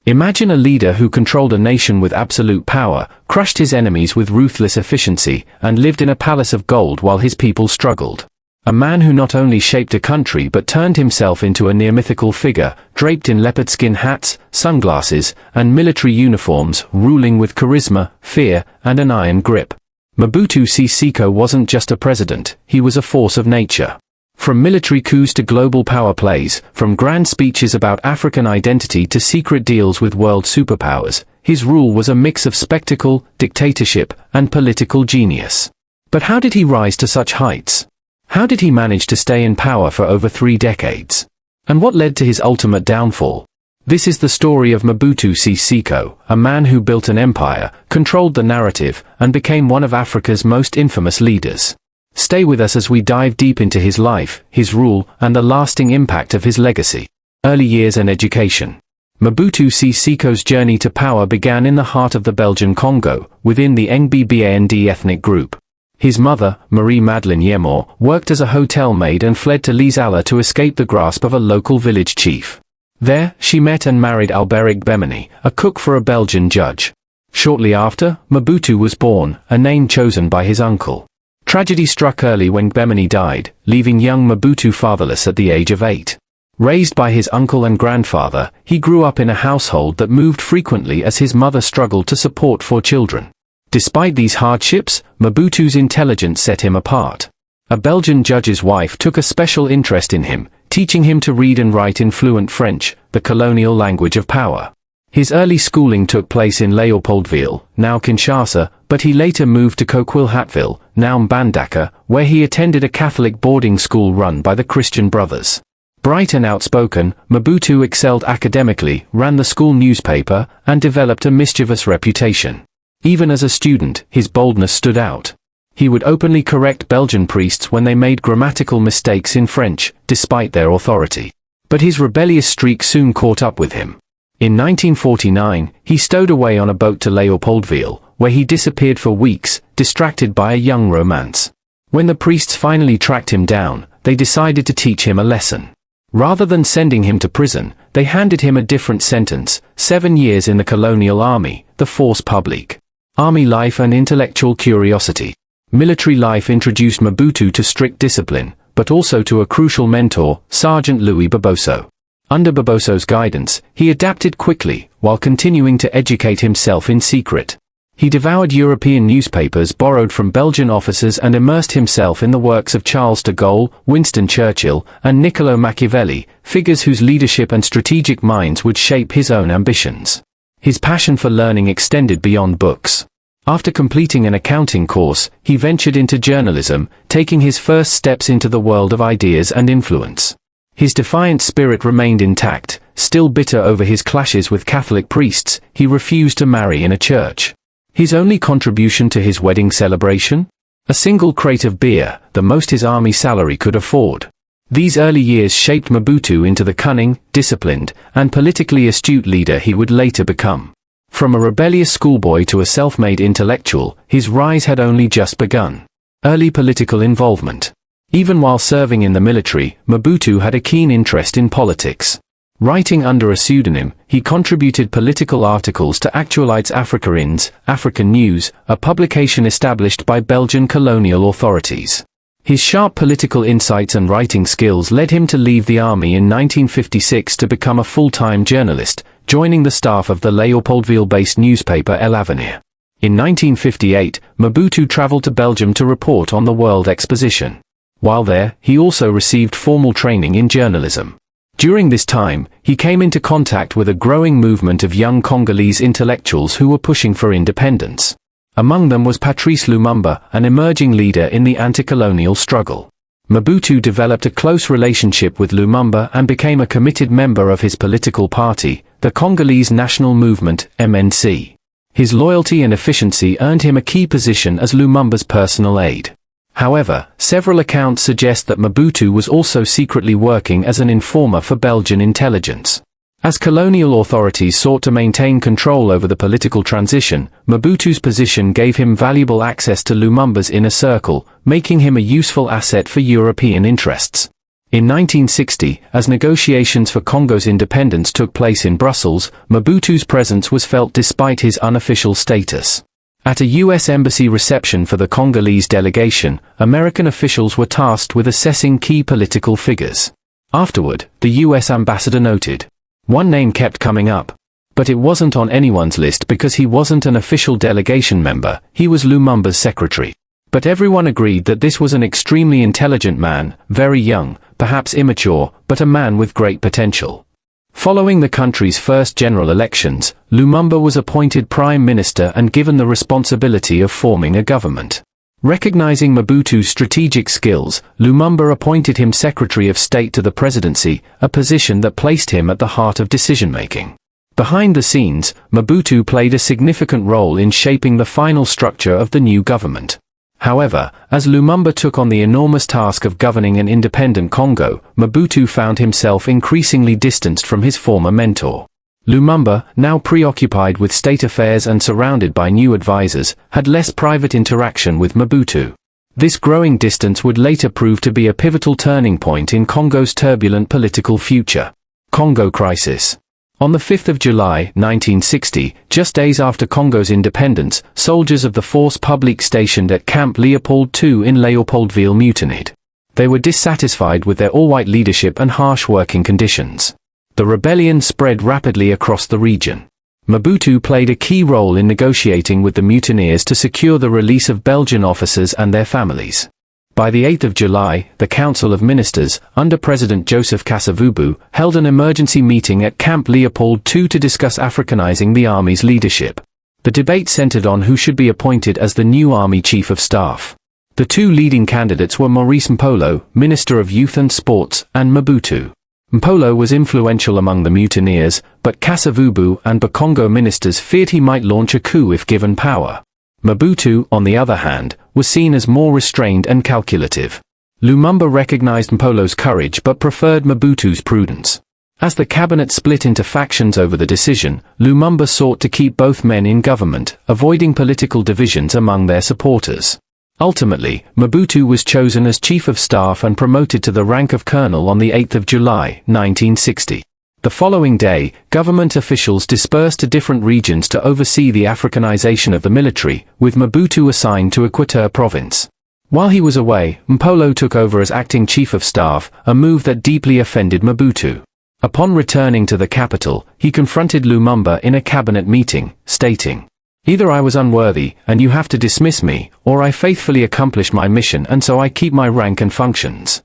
Imagine a leader who controlled a nation with absolute power, crushed his enemies with ruthless efficiency, and lived in a palace of gold while his people struggled. A man who not only shaped a country but turned himself into a near-mythical figure, draped in leopard skin hats, sunglasses, and military uniforms, ruling with charisma, fear, and an iron grip. Mobutu Sese Seko wasn't just a president, he was a force of nature. From military coups to global power plays, from grand speeches about African identity to secret deals with world superpowers, his rule was a mix of spectacle, dictatorship, and political genius. But how did he rise to such heights? How did he manage to stay in power for over 3 decades? And what led to his ultimate downfall? This is the story of Mobutu Sese Seko, a man who built an empire, controlled the narrative, and became one of Africa's most infamous leaders. Stay with us as we dive deep into his life, his rule, and the lasting impact of his legacy. Early years and education. Mobutu Sese Seko's journey to power began in the heart of the Belgian Congo, within the Ngband ethnic group. His mother, Marie-Madeleine Yemor, worked as a hotel maid and fled to Lisala to escape the grasp of a local village chief. There, she met and married Alberic Bemini, a cook for a Belgian judge. Shortly after, Mobutu was born, a name chosen by his uncle. Tragedy struck early when Bemini died, leaving young Mobutu fatherless at the age of 8. Raised by his uncle and grandfather, he grew up in a household that moved frequently as his mother struggled to support 4 children. Despite these hardships, Mobutu's intelligence set him apart. A Belgian judge's wife took a special interest in him, teaching him to read and write in fluent French, the colonial language of power. His early schooling took place in Léopoldville, now Kinshasa, but he later moved to Coquilhatville, now Mbandaka, where he attended a Catholic boarding school run by the Christian Brothers. Bright and outspoken, Mobutu excelled academically, ran the school newspaper, and developed a mischievous reputation. Even as a student, his boldness stood out. He would openly correct Belgian priests when they made grammatical mistakes in French, despite their authority. But his rebellious streak soon caught up with him. In 1949, he stowed away on a boat to Léopoldville, where he disappeared for weeks, distracted by a young romance. When the priests finally tracked him down, they decided to teach him a lesson. Rather than sending him to prison, they handed him a different sentence: 7 years in the colonial army, the force publique. Army life and intellectual curiosity. Military life introduced Mobutu to strict discipline, but also to a crucial mentor, Sergeant Louis Boboso. Under Boboso's guidance, he adapted quickly, while continuing to educate himself in secret. He devoured European newspapers borrowed from Belgian officers and immersed himself in the works of Charles de Gaulle, Winston Churchill, and Niccolò Machiavelli, figures whose leadership and strategic minds would shape his own ambitions. His passion for learning extended beyond books. After completing an accounting course, he ventured into journalism, taking his first steps into the world of ideas and influence. His defiant spirit remained intact. Still bitter over his clashes with Catholic priests, he refused to marry in a church. His only contribution to his wedding celebration? A single crate of beer, the most his army salary could afford. These early years shaped Mobutu into the cunning, disciplined, and politically astute leader he would later become. From a rebellious schoolboy to a self-made intellectual, his rise had only just begun. Early political involvement. Even while serving in the military, Mobutu had a keen interest in politics. Writing under a pseudonym, he contributed political articles to Actualite's Afrikaans, African News, a publication established by Belgian colonial authorities. His sharp political insights and writing skills led him to leave the army in 1956 to become a full-time journalist, joining the staff of the Léopoldville-based newspaper El Avenir. In 1958, Mobutu traveled to Belgium to report on the World Exposition. While there, he also received formal training in journalism. During this time, he came into contact with a growing movement of young Congolese intellectuals who were pushing for independence. Among them was Patrice Lumumba, an emerging leader in the anti-colonial struggle. Mobutu developed a close relationship with Lumumba and became a committed member of his political party, the Congolese National Movement, MNC. His loyalty and efficiency earned him a key position as Lumumba's personal aide. However, several accounts suggest that Mobutu was also secretly working as an informer for Belgian intelligence. As colonial authorities sought to maintain control over the political transition, Mobutu's position gave him valuable access to Lumumba's inner circle, making him a useful asset for European interests. In 1960, as negotiations for Congo's independence took place in Brussels, Mobutu's presence was felt despite his unofficial status. At a U.S. embassy reception for the Congolese delegation, American officials were tasked with assessing key political figures. Afterward, the U.S. ambassador noted, "One name kept coming up. But it wasn't on anyone's list because he wasn't an official delegation member, he was Lumumba's secretary. But everyone agreed that this was an extremely intelligent man, very young, perhaps immature, but a man with great potential." Following the country's first general elections, Lumumba was appointed prime minister and given the responsibility of forming a government. Recognizing Mobutu's strategic skills, Lumumba appointed him Secretary of State to the presidency, a position that placed him at the heart of decision-making. Behind the scenes, Mobutu played a significant role in shaping the final structure of the new government. However, as Lumumba took on the enormous task of governing an independent Congo, Mobutu found himself increasingly distanced from his former mentor. Lumumba, now preoccupied with state affairs and surrounded by new advisors, had less private interaction with Mobutu. This growing distance would later prove to be a pivotal turning point in Congo's turbulent political future. Congo Crisis. On the 5th of July, 1960, just days after Congo's independence, soldiers of the Force Publique stationed at Camp Leopold II in Leopoldville mutinied. They were dissatisfied with their all-white leadership and harsh working conditions. The rebellion spread rapidly across the region. Mobutu played a key role in negotiating with the mutineers to secure the release of Belgian officers and their families. By the 8th of July, the Council of Ministers, under President Joseph Kasavubu, held an emergency meeting at Camp Leopold II to discuss Africanizing the army's leadership. The debate centered on who should be appointed as the new army chief of staff. The two leading candidates were Maurice Mpolo, Minister of Youth and Sports, and Mobutu. Mpolo was influential among the mutineers, but Kasavubu and Bakongo ministers feared he might launch a coup if given power. Mobutu, on the other hand, was seen as more restrained and calculative. Lumumba recognized Mpolo's courage but preferred Mobutu's prudence. As the cabinet split into factions over the decision, Lumumba sought to keep both men in government, avoiding political divisions among their supporters. Ultimately, Mobutu was chosen as chief of staff and promoted to the rank of colonel on the 8th of July, 1960. The following day, government officials dispersed to different regions to oversee the Africanization of the military, with Mobutu assigned to Equateur province. While he was away, Mpolo took over as acting chief of staff, a move that deeply offended Mobutu. Upon returning to the capital, he confronted Lumumba in a cabinet meeting, stating, "Either I was unworthy, and you have to dismiss me, or I faithfully accomplished my mission and so I keep my rank and functions."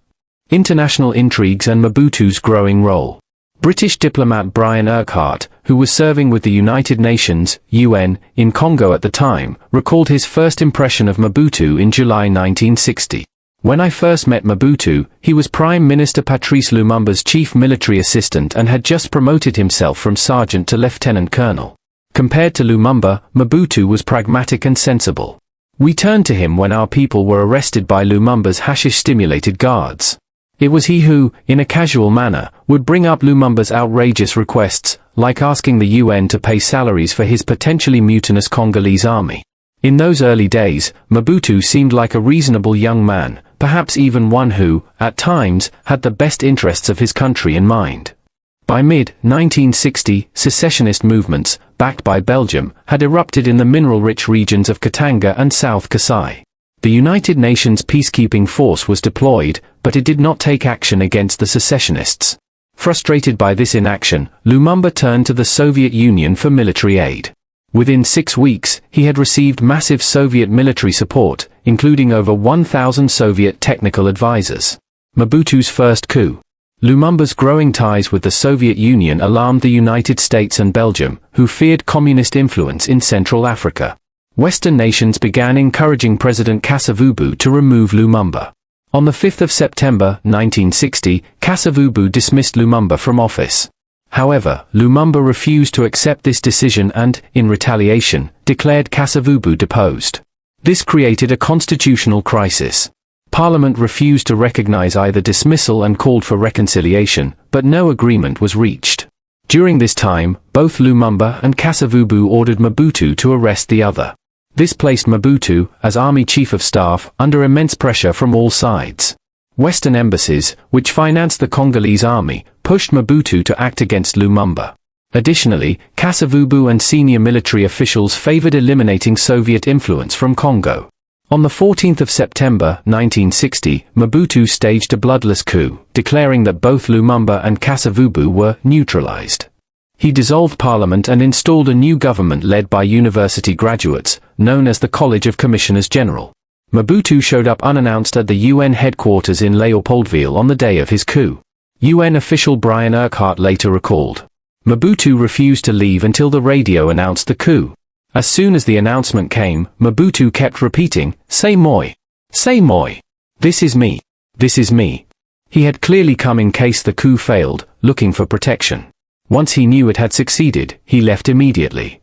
International intrigues and Mobutu's growing role. British diplomat Brian Urquhart, who was serving with the United Nations, UN, in Congo at the time, recalled his first impression of Mobutu in July 1960. "When I first met Mobutu, he was Prime Minister Patrice Lumumba's chief military assistant and had just promoted himself from sergeant to lieutenant colonel. Compared to Lumumba, Mobutu was pragmatic and sensible. We turned to him when our people were arrested by Lumumba's hashish-stimulated guards. It was he who, in a casual manner, would bring up Lumumba's outrageous requests, like asking the UN to pay salaries for his potentially mutinous Congolese army. In those early days, Mobutu seemed like a reasonable young man, perhaps even one who, at times, had the best interests of his country in mind." By mid-1960, secessionist movements, backed by Belgium, had erupted in the mineral-rich regions of Katanga and South Kasai. The United Nations peacekeeping force was deployed, but it did not take action against the secessionists. Frustrated by this inaction, Lumumba turned to the Soviet Union for military aid. Within 6 weeks, he had received massive Soviet military support, including over 1,000 Soviet technical advisors. Mobutu's first coup. Lumumba's growing ties with the Soviet Union alarmed the United States and Belgium, who feared communist influence in Central Africa. Western nations began encouraging President Kasavubu to remove Lumumba. On the 5th of September, 1960, Kasavubu dismissed Lumumba from office. However, Lumumba refused to accept this decision and, in retaliation, declared Kasavubu deposed. This created a constitutional crisis. Parliament refused to recognize either dismissal and called for reconciliation, but no agreement was reached. During this time, both Lumumba and Kasavubu ordered Mobutu to arrest the other. This placed Mobutu, as army chief of staff, under immense pressure from all sides. Western embassies, which financed the Congolese army, pushed Mobutu to act against Lumumba. Additionally, Kasavubu and senior military officials favored eliminating Soviet influence from Congo. On the 14th of September, 1960, Mobutu staged a bloodless coup, declaring that both Lumumba and Kasavubu were neutralized. He dissolved parliament and installed a new government led by university graduates, known as the College of Commissioners General. Mobutu showed up unannounced at the UN headquarters in Leopoldville on the day of his coup. UN official Brian Urquhart later recalled, Mobutu refused to leave until the radio announced the coup. As soon as the announcement came, Mobutu kept repeating, "C'est moi. C'est moi. This is me. This is me." He had clearly come in case the coup failed, looking for protection. Once he knew it had succeeded, he left immediately.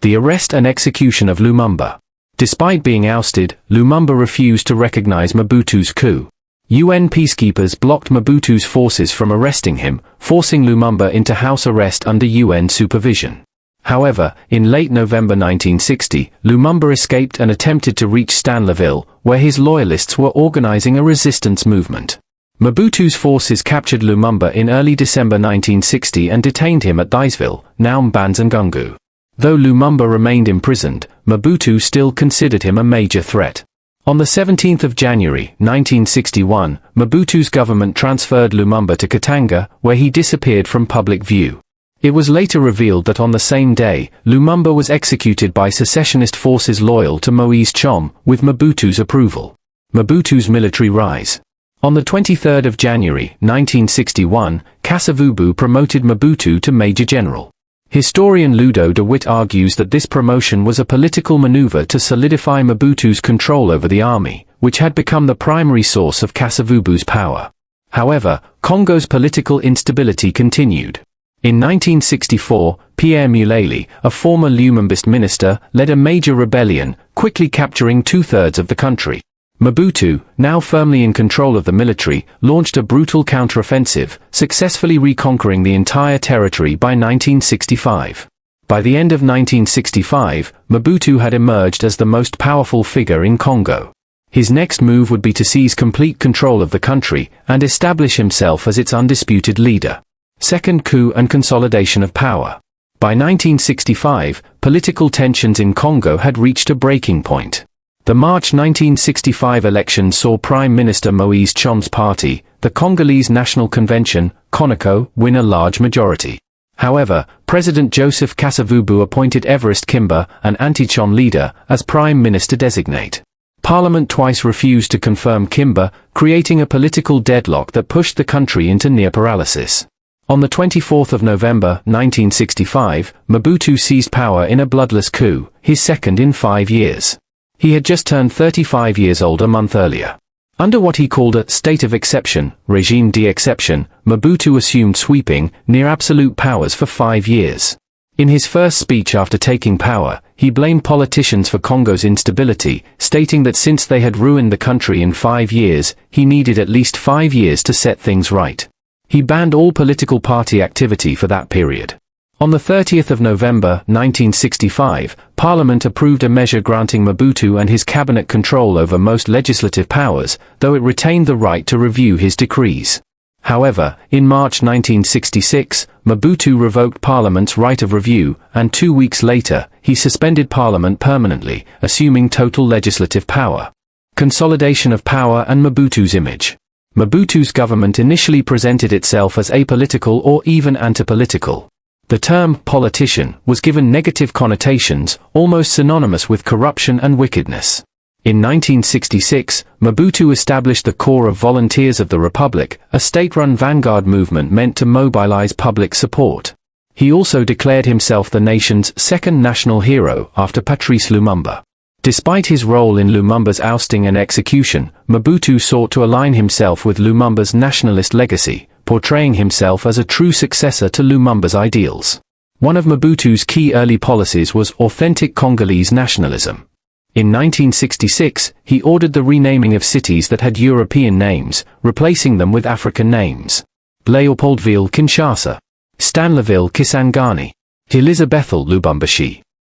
The arrest and execution of Lumumba. Despite being ousted, Lumumba refused to recognize Mobutu's coup. UN peacekeepers blocked Mobutu's forces from arresting him, forcing Lumumba into house arrest under UN supervision. However, in late November 1960, Lumumba escaped and attempted to reach Stanleyville, where his loyalists were organizing a resistance movement. Mobutu's forces captured Lumumba in early December 1960 and detained him at Thysville, now Mbanza-Ngungu. Though Lumumba remained imprisoned, Mobutu still considered him a major threat. On the 17th of January, 1961, Mobutu's government transferred Lumumba to Katanga, where he disappeared from public view. It was later revealed that on the same day, Lumumba was executed by secessionist forces loyal to Moise Tshom, with Mobutu's approval. Mobutu's military rise. On the 23rd of January, 1961, Kasavubu promoted Mobutu to Major General. Historian Ludo de Witt argues that this promotion was a political maneuver to solidify Mobutu's control over the army, which had become the primary source of Kasavubu's power. However, Congo's political instability continued. In 1964, Pierre Mulele, a former Lumumbist minister, led a major rebellion, quickly capturing two-thirds of the country. Mobutu, now firmly in control of the military, launched a brutal counteroffensive, successfully reconquering the entire territory by 1965. By the end of 1965, Mobutu had emerged as the most powerful figure in Congo. His next move would be to seize complete control of the country and establish himself as its undisputed leader. Second coup and consolidation of power. By 1965, political tensions in Congo had reached a breaking point. The March 1965 election saw Prime Minister Moise Tshom's party, the Congolese National Convention, CONACO, win a large majority. However, President Joseph Kasavubu appointed Everest Kimba, an anti-Tshom leader, as Prime Minister designate. Parliament twice refused to confirm Kimba, creating a political deadlock that pushed the country into near paralysis. On the 24th of November, 1965, Mobutu seized power in a bloodless coup, his second in 5 years. He had just turned 35 years old a month earlier. Under what he called a state of exception, regime d'exception, Mobutu assumed sweeping, near-absolute powers for 5 years. In his first speech after taking power, he blamed politicians for Congo's instability, stating that since they had ruined the country in 5 years, he needed at least 5 years to set things right. He banned all political party activity for that period. On the 30th of November, 1965, Parliament approved a measure granting Mobutu and his cabinet control over most legislative powers, though it retained the right to review his decrees. However, in March 1966, Mobutu revoked Parliament's right of review, and 2 weeks later, he suspended Parliament permanently, assuming total legislative power. Consolidation of power and Mobutu's image. Mobutu's government initially presented itself as apolitical or even anti-political. The term politician was given negative connotations, almost synonymous with corruption and wickedness. In 1966, Mobutu established the Corps of Volunteers of the Republic, a state-run vanguard movement meant to mobilize public support. He also declared himself the nation's second national hero after Patrice Lumumba. Despite his role in Lumumba's ousting and execution, Mobutu sought to align himself with Lumumba's nationalist legacy, portraying himself as a true successor to Lumumba's ideals. One of Mobutu's key early policies was authentic Congolese nationalism. In 1966, he ordered the renaming of cities that had European names, replacing them with African names. Leopoldville, Kinshasa. Stanleyville, Kisangani. Elizabethville, Lubumbashi.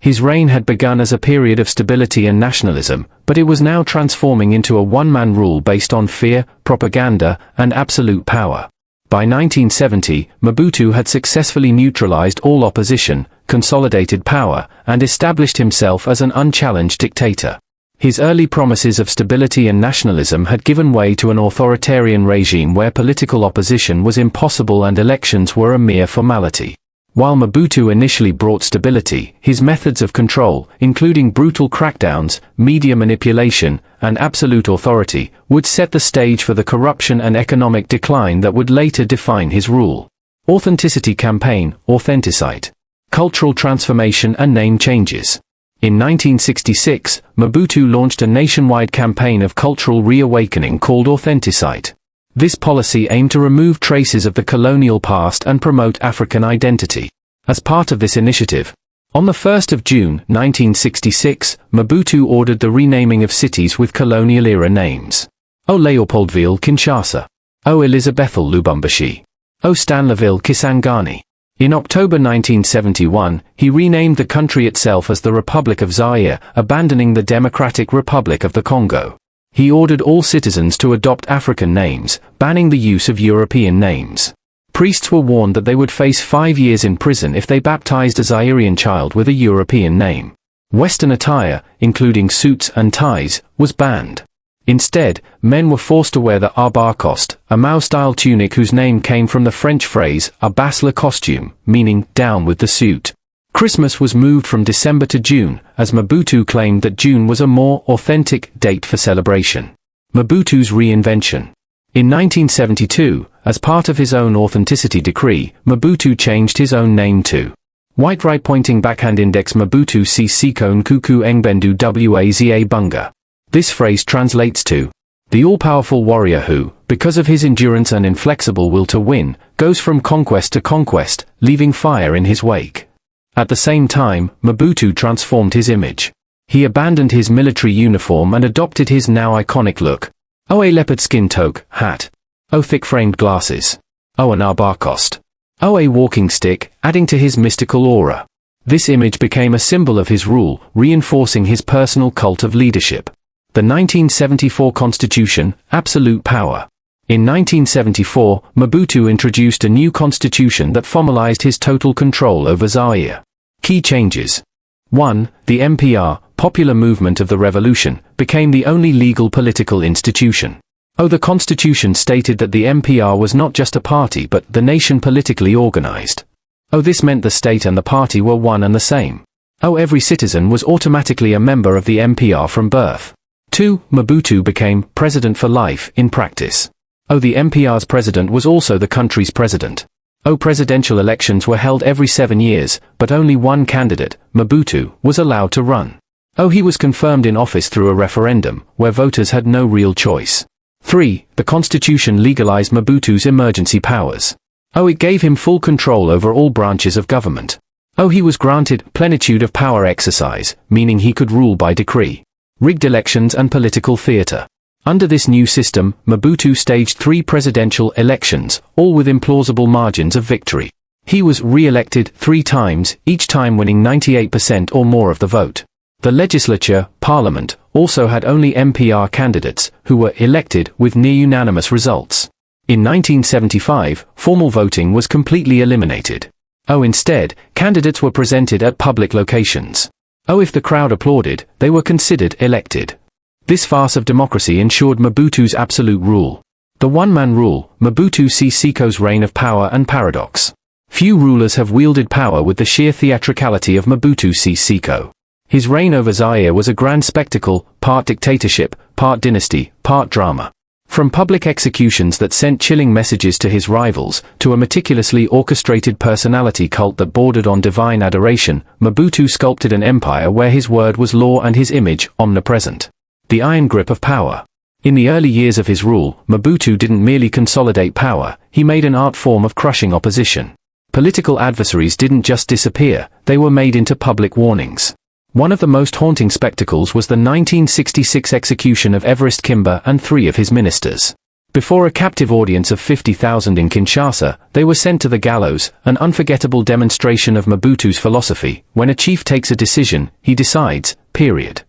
His reign had begun as a period of stability and nationalism, but it was now transforming into a one-man rule based on fear, propaganda, and absolute power. By 1970, Mobutu had successfully neutralized all opposition, consolidated power, and established himself as an unchallenged dictator. His early promises of stability and nationalism had given way to an authoritarian regime where political opposition was impossible and elections were a mere formality. While Mobutu initially brought stability, his methods of control, including brutal crackdowns, media manipulation, and absolute authority, would set the stage for the corruption and economic decline that would later define his rule. Authenticity campaign, Authenticite. Cultural transformation and name changes. In 1966, Mobutu launched a nationwide campaign of cultural reawakening called Authenticite. This policy aimed to remove traces of the colonial past and promote African identity. As part of this initiative, on the 1st of June, 1966, Mobutu ordered the renaming of cities with colonial-era names. O Leopoldville, Kinshasa. O Elizabethville, Lubumbashi. O Stanleyville, Kisangani. In October 1971, he renamed the country itself as the Republic of Zaire, abandoning the Democratic Republic of the Congo. He ordered all citizens to adopt African names, banning the use of European names. Priests were warned that they would face 5 years in prison if they baptized a Zairean child with a European name. Western attire, including suits and ties, was banned. Instead, men were forced to wear the abar-coste, a Mao-style tunic whose name came from the French phrase, abasse le costume, meaning, down with the suit. Christmas was moved from December to June, as Mobutu claimed that June was a more authentic date for celebration. Mobutu's reinvention. In 1972, as part of his own authenticity decree, Mobutu changed his own name to White Right Pointing Backhand Index Mobutu Sese Seko Nkuku Engbendu Waza Bunga. This phrase translates to, the all-powerful warrior who, because of his endurance and inflexible will to win, goes from conquest to conquest, leaving fire in his wake. At the same time, Mobutu transformed his image. He abandoned his military uniform and adopted his now iconic look. O a leopard skin toque, hat. O thick-framed glasses. O an abar-coste. O a walking stick, adding to his mystical aura. This image became a symbol of his rule, reinforcing his personal cult of leadership. The 1974 Constitution, absolute power. In 1974, Mobutu introduced a new constitution that formalized his total control over Zaire. Key changes. 1. The MPR, Popular Movement of the Revolution, became the only legal political institution. The constitution stated that the MPR was not just a party but the nation politically organized. This meant the state and the party were one and the same. Every citizen was automatically a member of the MPR from birth. 2. Mobutu became president for life in practice. The MPR's president was also the country's president. Presidential elections were held every 7 years, but only one candidate, Mobutu, was allowed to run. He was confirmed in office through a referendum, where voters had no real choice. 3. The constitution legalized Mobutu's emergency powers. It gave him full control over all branches of government. He was granted plenitude of power exercise, meaning he could rule by decree. Rigged elections and political theater. Under this new system, Mobutu staged 3 presidential elections, all with implausible margins of victory. He was re-elected 3 times, each time winning 98% or more of the vote. The legislature, parliament, also had only MPR candidates, who were elected with near-unanimous results. In 1975, formal voting was completely eliminated. Instead, candidates were presented at public locations. If the crowd applauded, they were considered elected. This farce of democracy ensured Mobutu's absolute rule. The one-man rule, Mobutu Sese Seko's reign of power and paradox. Few rulers have wielded power with the sheer theatricality of Mobutu Sese Seko. His reign over Zaire was a grand spectacle, part dictatorship, part dynasty, part drama. From public executions that sent chilling messages to his rivals, to a meticulously orchestrated personality cult that bordered on divine adoration, Mobutu sculpted an empire where his word was law and his image omnipresent. The iron grip of power. In the early years of his rule, Mobutu didn't merely consolidate power, he made an art form of crushing opposition. Political adversaries didn't just disappear, they were made into public warnings. One of the most haunting spectacles was the 1966 execution of Everest Kimber and 3 of his ministers. Before a captive audience of 50,000 in Kinshasa, they were sent to the gallows, an unforgettable demonstration of Mobutu's philosophy: when a chief takes a decision, he decides, period.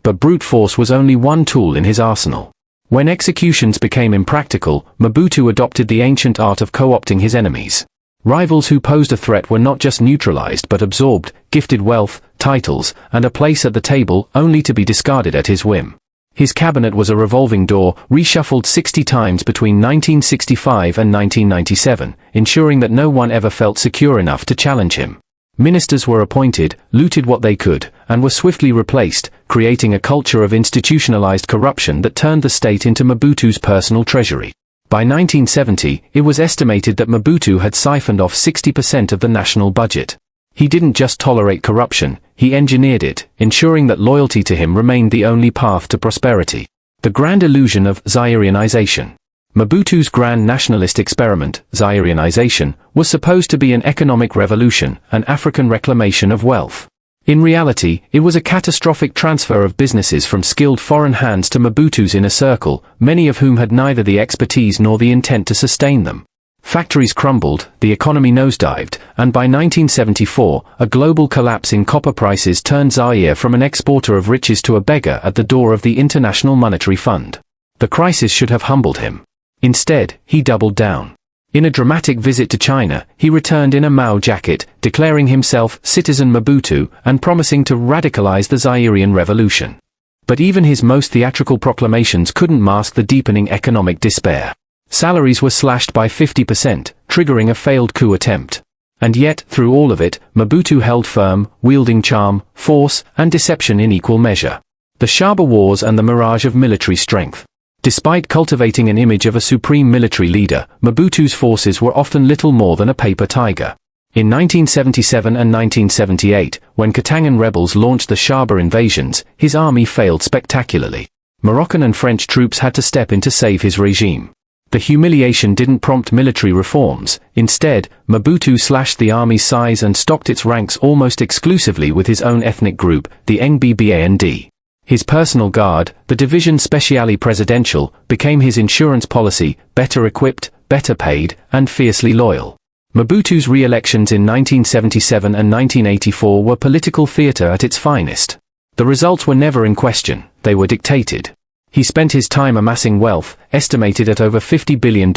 But brute force was only one tool in his arsenal. When executions became impractical, Mobutu adopted the ancient art of co-opting his enemies. Rivals who posed a threat were not just neutralized but absorbed, gifted wealth, titles, and a place at the table, only to be discarded at his whim. His cabinet was a revolving door, reshuffled 60 times between 1965 and 1997, ensuring that no one ever felt secure enough to challenge him. Ministers were appointed, looted what they could, and were swiftly replaced, creating a culture of institutionalized corruption that turned the state into Mobutu's personal treasury. By 1970, it was estimated that Mobutu had siphoned off 60% of the national budget. He didn't just tolerate corruption, he engineered it, ensuring that loyalty to him remained the only path to prosperity. The grand illusion of Zaireanization. Mobutu's grand nationalist experiment, Zaireanization, was supposed to be an economic revolution, an African reclamation of wealth. In reality, it was a catastrophic transfer of businesses from skilled foreign hands to Mobutu's inner circle, many of whom had neither the expertise nor the intent to sustain them. Factories crumbled, the economy nosedived, and by 1974, a global collapse in copper prices turned Zaire from an exporter of riches to a beggar at the door of the International Monetary Fund. The crisis should have humbled him. Instead, he doubled down. In a dramatic visit to China, he returned in a Mao jacket, declaring himself Citizen Mobutu and promising to radicalize the Zairean revolution. But even his most theatrical proclamations couldn't mask the deepening economic despair. Salaries were slashed by 50%, triggering a failed coup attempt. And yet, through all of it, Mobutu held firm, wielding charm, force, and deception in equal measure. The Shaba Wars and the mirage of military strength. Despite cultivating an image of a supreme military leader, Mobutu's forces were often little more than a paper tiger. In 1977 and 1978, when Katangan rebels launched the Shaba invasions, his army failed spectacularly. Moroccan and French troops had to step in to save his regime. The humiliation didn't prompt military reforms. Instead, Mobutu slashed the army's size and stocked its ranks almost exclusively with his own ethnic group, the Ngband. His personal guard, the Division Spéciale Presidential, became his insurance policy: better equipped, better paid, and fiercely loyal. Mobutu's re-elections in 1977 and 1984 were political theater at its finest. The results were never in question, they were dictated. He spent his time amassing wealth, estimated at over $50 billion,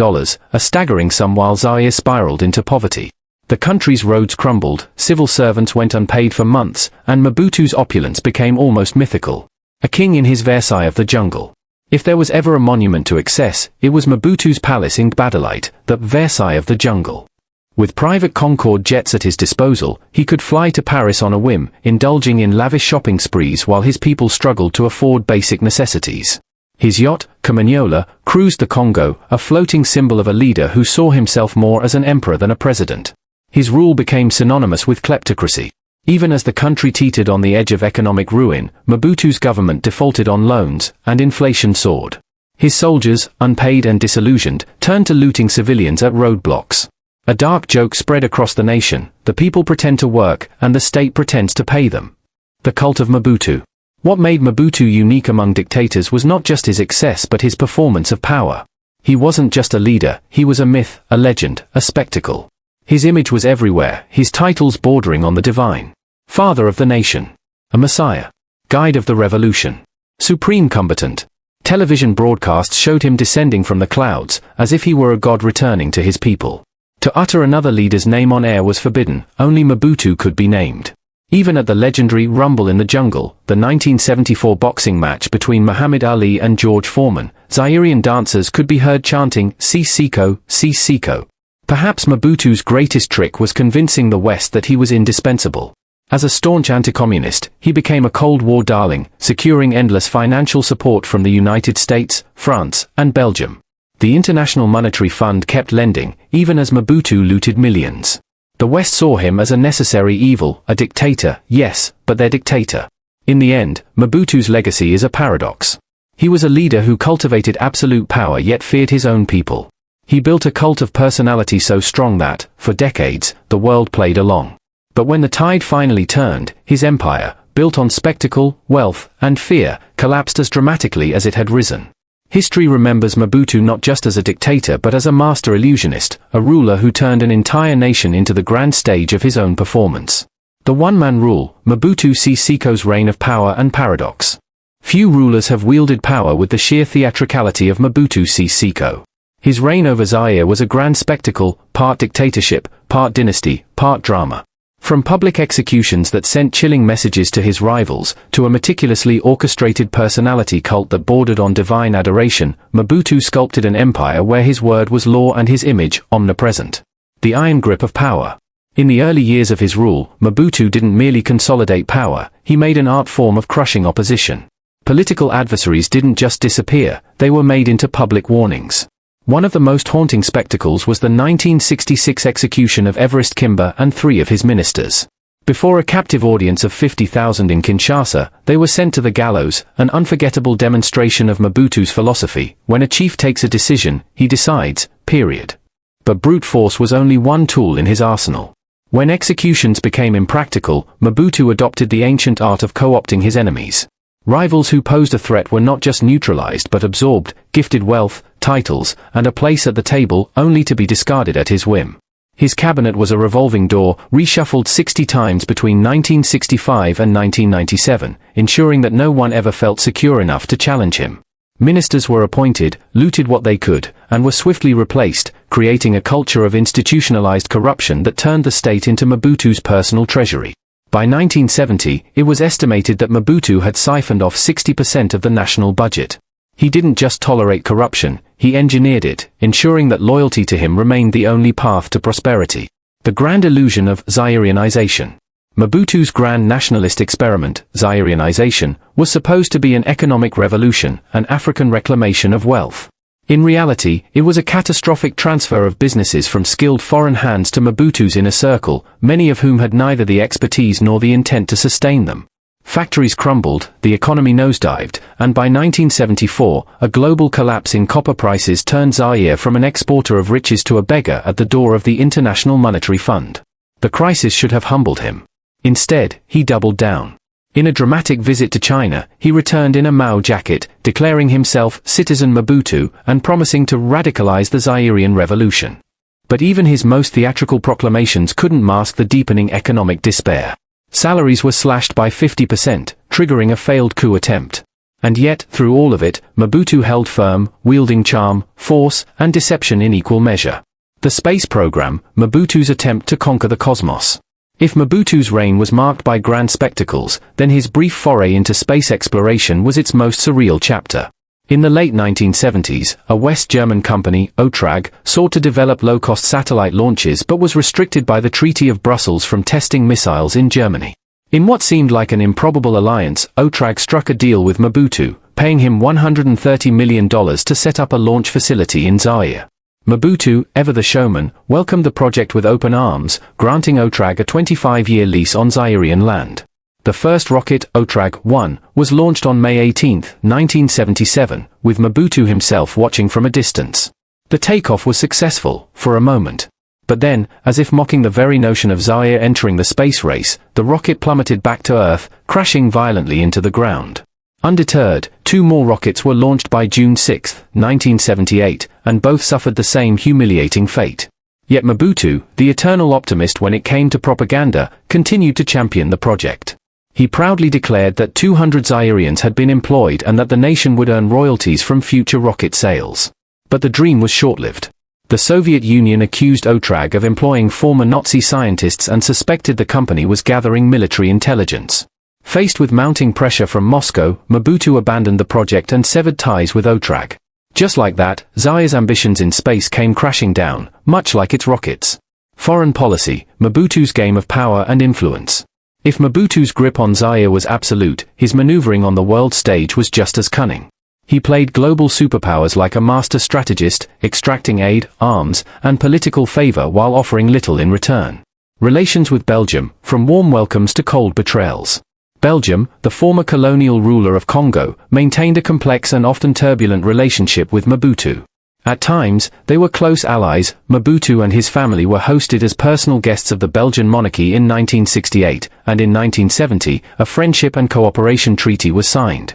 a staggering sum, while Zaire spiraled into poverty. The country's roads crumbled, civil servants went unpaid for months, and Mobutu's opulence became almost mythical. A king in his Versailles of the jungle. If there was ever a monument to excess, it was Mobutu's palace in Gbadolite, the Versailles of the jungle. With private Concorde jets at his disposal, he could fly to Paris on a whim, indulging in lavish shopping sprees while his people struggled to afford basic necessities. His yacht, Kamanyola, cruised the Congo, a floating symbol of a leader who saw himself more as an emperor than a president. His rule became synonymous with kleptocracy. Even as the country teetered on the edge of economic ruin, Mobutu's government defaulted on loans, and inflation soared. His soldiers, unpaid and disillusioned, turned to looting civilians at roadblocks. A dark joke spread across the nation: the people pretend to work, and the state pretends to pay them. The cult of Mobutu. What made Mobutu unique among dictators was not just his excess but his performance of power. He wasn't just a leader, he was a myth, a legend, a spectacle. His image was everywhere, his titles bordering on the divine. Father of the nation. A messiah. Guide of the revolution. Supreme combatant. Television broadcasts showed him descending from the clouds, as if he were a god returning to his people. To utter another leader's name on air was forbidden, only Mobutu could be named. Even at the legendary Rumble in the Jungle, the 1974 boxing match between Muhammad Ali and George Foreman, Zairean dancers could be heard chanting, "Sese Seko, Sese Seko." Perhaps Mobutu's greatest trick was convincing the West that he was indispensable. As a staunch anti-communist, he became a Cold War darling, securing endless financial support from the United States, France, and Belgium. The International Monetary Fund kept lending, even as Mobutu looted millions. The West saw him as a necessary evil, a dictator, yes, but their dictator. In the end, Mobutu's legacy is a paradox. He was a leader who cultivated absolute power yet feared his own people. He built a cult of personality so strong that, for decades, the world played along. But when the tide finally turned, his empire, built on spectacle, wealth, and fear, collapsed as dramatically as it had risen. History remembers Mobutu not just as a dictator but as a master illusionist, a ruler who turned an entire nation into the grand stage of his own performance. The one-man rule, Mobutu Sese Seko's reign of power and paradox. Few rulers have wielded power with the sheer theatricality of Mobutu Sese Seko. His reign over Zaire was a grand spectacle, part dictatorship, part dynasty, part drama. From public executions that sent chilling messages to his rivals, to a meticulously orchestrated personality cult that bordered on divine adoration, Mobutu sculpted an empire where his word was law and his image, omnipresent. The iron grip of power. In the early years of his rule, Mobutu didn't merely consolidate power, he made an art form of crushing opposition. Political adversaries didn't just disappear, they were made into public warnings. One of the most haunting spectacles was the 1966 execution of Everest Kimber and 3 of his ministers. Before a captive audience of 50,000 in Kinshasa, they were sent to the gallows, an unforgettable demonstration of Mobutu's philosophy: when a chief takes a decision, he decides, period. But brute force was only one tool in his arsenal. When executions became impractical, Mobutu adopted the ancient art of co-opting his enemies. Rivals who posed a threat were not just neutralized but absorbed, gifted wealth, titles, and a place at the table, only to be discarded at his whim. His cabinet was a revolving door, reshuffled 60 times between 1965 and 1997, ensuring that no one ever felt secure enough to challenge him. Ministers were appointed, looted what they could, and were swiftly replaced, creating a culture of institutionalized corruption that turned the state into Mobutu's personal treasury. By 1970, it was estimated that Mobutu had siphoned off 60% of the national budget. He didn't just tolerate corruption, he engineered it, ensuring that loyalty to him remained the only path to prosperity. The grand illusion of Zaireanization. Mobutu's grand nationalist experiment, Zaireanization, was supposed to be an economic revolution, an African reclamation of wealth. In reality, it was a catastrophic transfer of businesses from skilled foreign hands to Mobutu's inner circle, many of whom had neither the expertise nor the intent to sustain them. Factories crumbled, the economy nosedived, and by 1974, a global collapse in copper prices turned Zaire from an exporter of riches to a beggar at the door of the International Monetary Fund. The crisis should have humbled him. Instead, he doubled down. In a dramatic visit to China, he returned in a Mao jacket, declaring himself Citizen Mobutu and promising to radicalize the Zairean revolution. But even his most theatrical proclamations couldn't mask the deepening economic despair. Salaries were slashed by 50%, triggering a failed coup attempt. And yet, through all of it, Mobutu held firm, wielding charm, force, and deception in equal measure. The space program, Mobutu's attempt to conquer the cosmos. If Mobutu's reign was marked by grand spectacles, then his brief foray into space exploration was its most surreal chapter. In the late 1970s, a West German company, OTRAG, sought to develop low-cost satellite launches but was restricted by the Treaty of Brussels from testing missiles in Germany. In what seemed like an improbable alliance, OTRAG struck a deal with Mobutu, paying him $130 million to set up a launch facility in Zaire. Mobutu, ever the showman, welcomed the project with open arms, granting OTRAG a 25-year lease on Zairean land. The first rocket, OTRAG-1, was launched on May 18, 1977, with Mobutu himself watching from a distance. The takeoff was successful, for a moment. But then, as if mocking the very notion of Zaire entering the space race, the rocket plummeted back to Earth, crashing violently into the ground. Undeterred, 2 more rockets were launched by June 6, 1978, and both suffered the same humiliating fate. Yet Mobutu, the eternal optimist when it came to propaganda, continued to champion the project. He proudly declared that 200 Zaireans had been employed and that the nation would earn royalties from future rocket sales. But the dream was short-lived. The Soviet Union accused OTRAG of employing former Nazi scientists and suspected the company was gathering military intelligence. Faced with mounting pressure from Moscow, Mobutu abandoned the project and severed ties with OTRAG. Just like that, Zaire's ambitions in space came crashing down, much like its rockets. Foreign policy, Mobutu's game of power and influence. If Mobutu's grip on Zaire was absolute, his maneuvering on the world stage was just as cunning. He played global superpowers like a master strategist, extracting aid, arms, and political favor while offering little in return. Relations with Belgium, from warm welcomes to cold betrayals. Belgium, the former colonial ruler of Congo, maintained a complex and often turbulent relationship with Mobutu. At times, they were close allies. Mobutu and his family were hosted as personal guests of the Belgian monarchy in 1968, and in 1970, a friendship and cooperation treaty was signed.